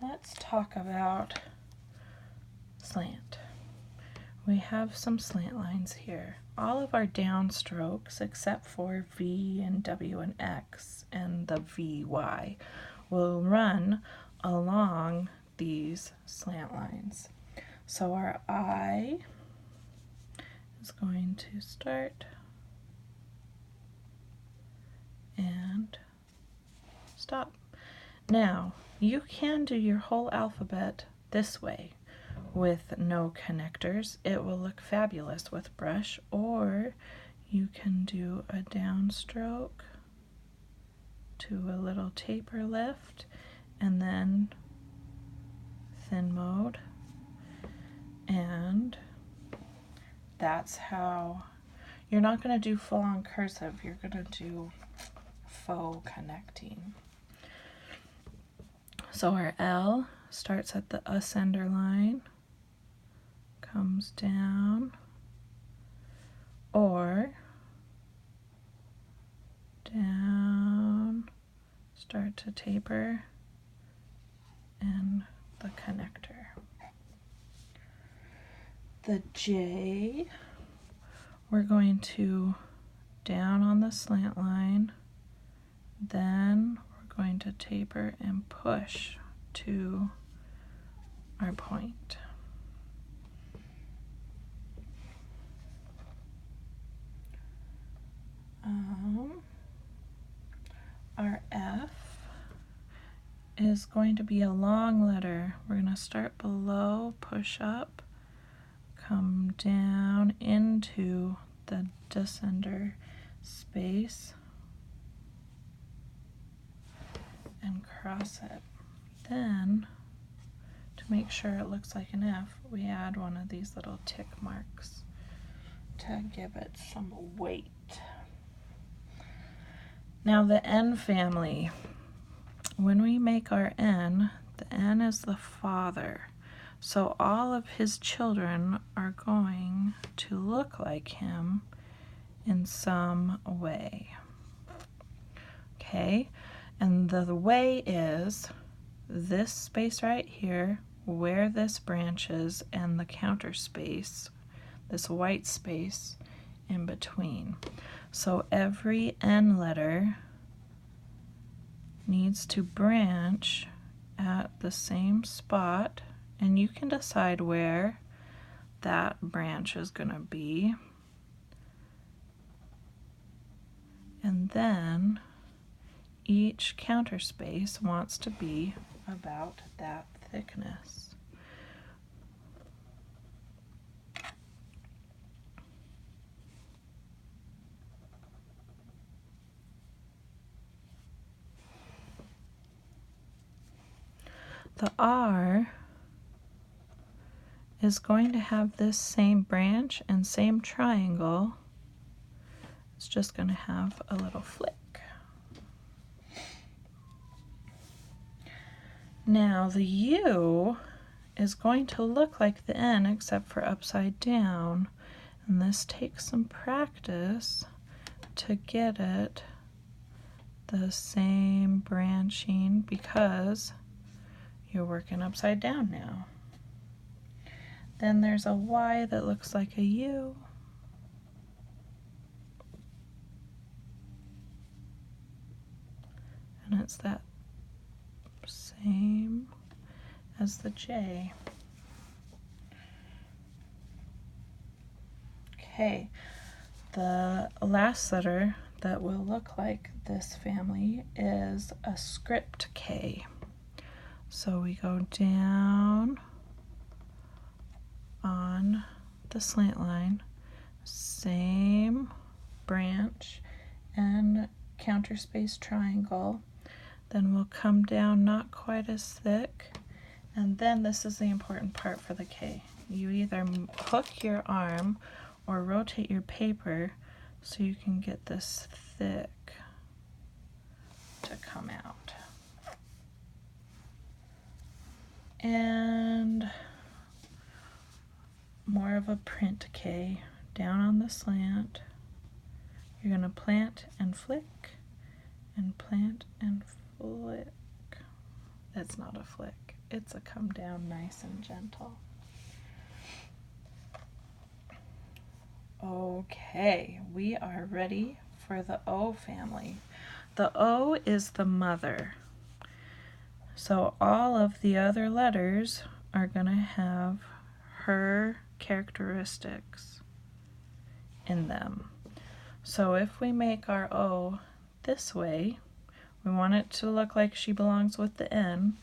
Let's talk about slant. We have some slant lines here. All of our downstrokes, except for V and W and X and the VY, will run along these slant lines. So our I is going to start and stop. Now, you can do your whole alphabet this way with no connectors. It will look fabulous with brush, or you can do a downstroke to a little taper lift and then thin mode, and that's how you're not going to do full-on cursive, you're going to do faux connecting. So our L starts at the ascender line, comes down, or down, start to taper, and the connector. The J, we're going to down on the slant line, then we're going to taper and push to our point. Our F is going to be a long letter. We're going to start below, push up, come down into the descender space, and cross it. Then, to make sure it looks like an F, we add one of these little tick marks to give it some weight. Now the N family, when we make our N, the N is the father. So all of his children are going to look like him in some way. Okay, and the way is this space right here, where this branches, and the counter space, this white space in between. So every N letter needs to branch at the same spot, and you can decide where that branch is going to be. And then each counter space wants to be about that thickness. The R is going to have this same branch and same triangle. It's just going to have a little flick. Now the U is going to look like the N except for upside down, and this takes some practice to get it the same branching because you're working upside down now. Then there's a Y that looks like a U. And it's that same as the J. Okay, the last letter that will look like this family is a script K. So we go down on the slant line, same branch and counter space triangle. Then we'll come down not quite as thick, and then this is the important part for the K. You either hook your arm or rotate your paper so you can get this thick to come out. And more of a print K down on the slant. You're going to plant and flick and plant and flick. That's not a flick, it's a come down nice and gentle. Okay, we are ready for the O family. The O is the mother. So all of the other letters are going to have her characteristics in them. So if we make our O this way, we want it to look like she belongs with the N,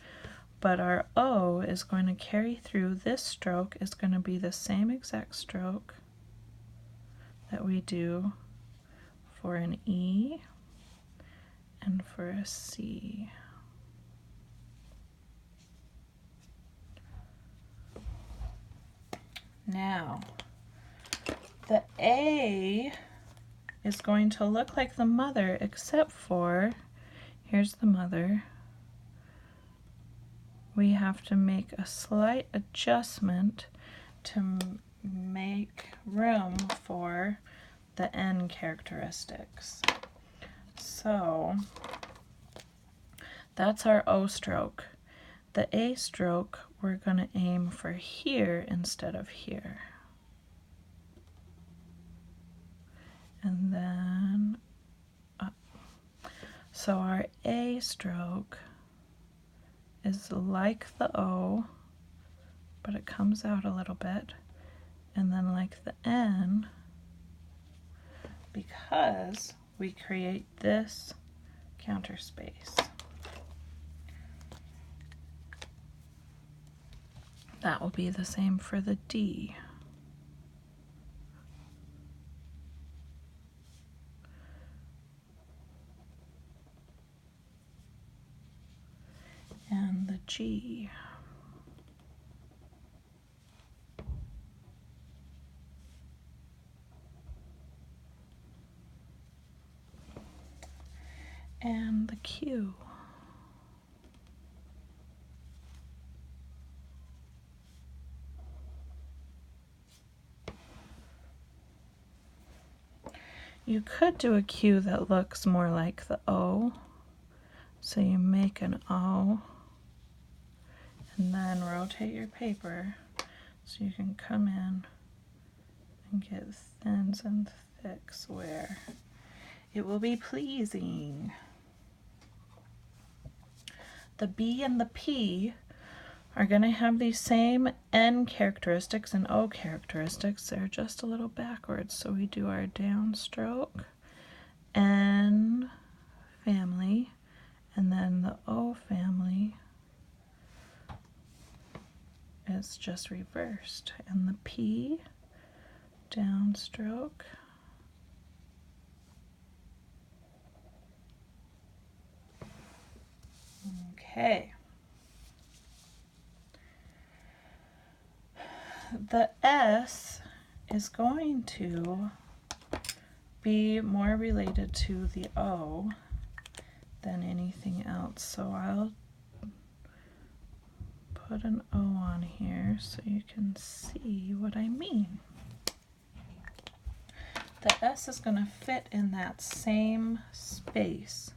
but our O is going to carry through. This stroke is going to be the same exact stroke that we do for an E and for a C. Now, the A is going to look like the mother, except for, here's the mother. We have to make a slight adjustment to make room for the N characteristics. So that's our O stroke. The A stroke, we're going to aim for here instead of here. And then up. So our A stroke is like the O, but it comes out a little bit. And then like the N, because we create this counter space. That will be the same for the D. And the G. And the Q. You could do a Q that looks more like the O. So you make an O and then rotate your paper so you can come in and get thins and thicks where it will be pleasing. The B and the P are going to have these same N characteristics and O characteristics. They're just a little backwards. So we do our downstroke, N family, and then the O family is just reversed. And the P, downstroke, okay. The S is going to be more related to the O than anything else. So I'll put an O on here so you can see what I mean. The S is going to fit in that same space.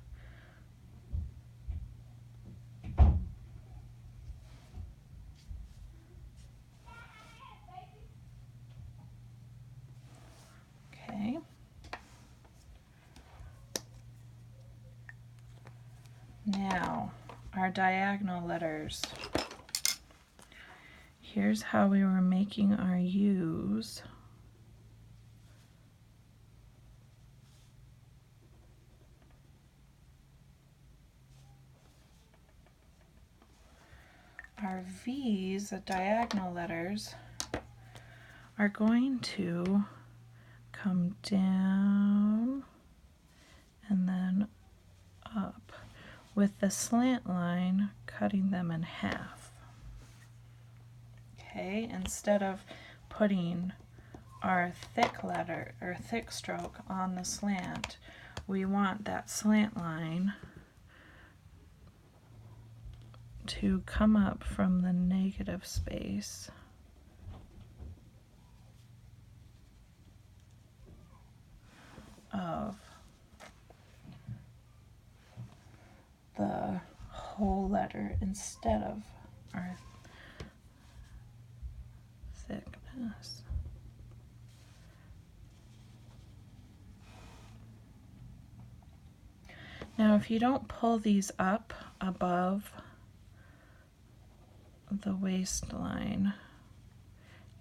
Okay. Now, our diagonal letters. Here's how we were making our U's. Our V's, the diagonal letters, are going to come down and then up, with the slant line cutting them in half. Okay, instead of putting our thick letter or thick stroke on the slant, we want that slant line to come up from the negative space of the whole letter instead of or thickness. Now, if you don't pull these up above the waistline,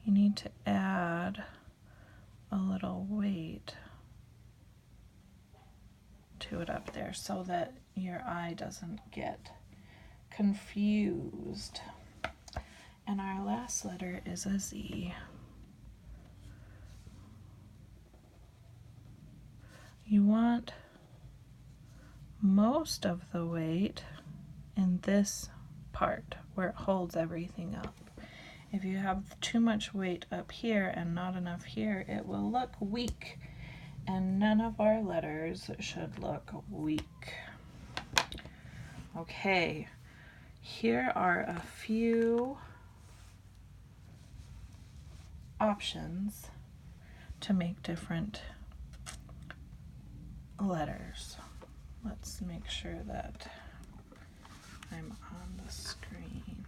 you need to add a little weight to it up there so that your eye doesn't get confused. And our last letter is a Z. You want most of the weight in this part where it holds everything up. If you have too much weight up here and not enough here, it will look weak, and none of our letters should look weak. Okay, here are a few options to make different letters. Let's make sure that I'm on the screen.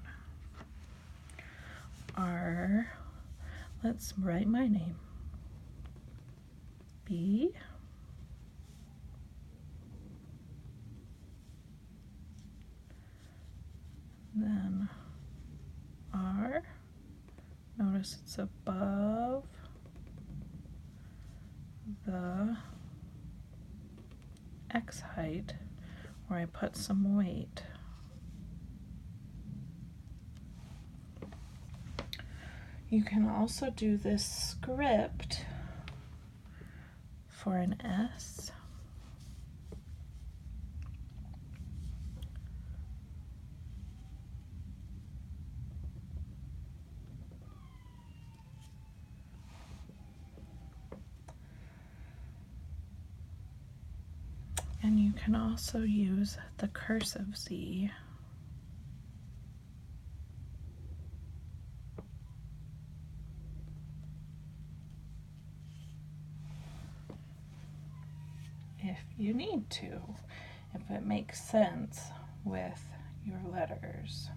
Let's write my name. B. Then R. Notice it's above the X height where I put some weight. You can also do this script for an S. And you can also use the cursive Z. If you need to, if it makes sense with your letters.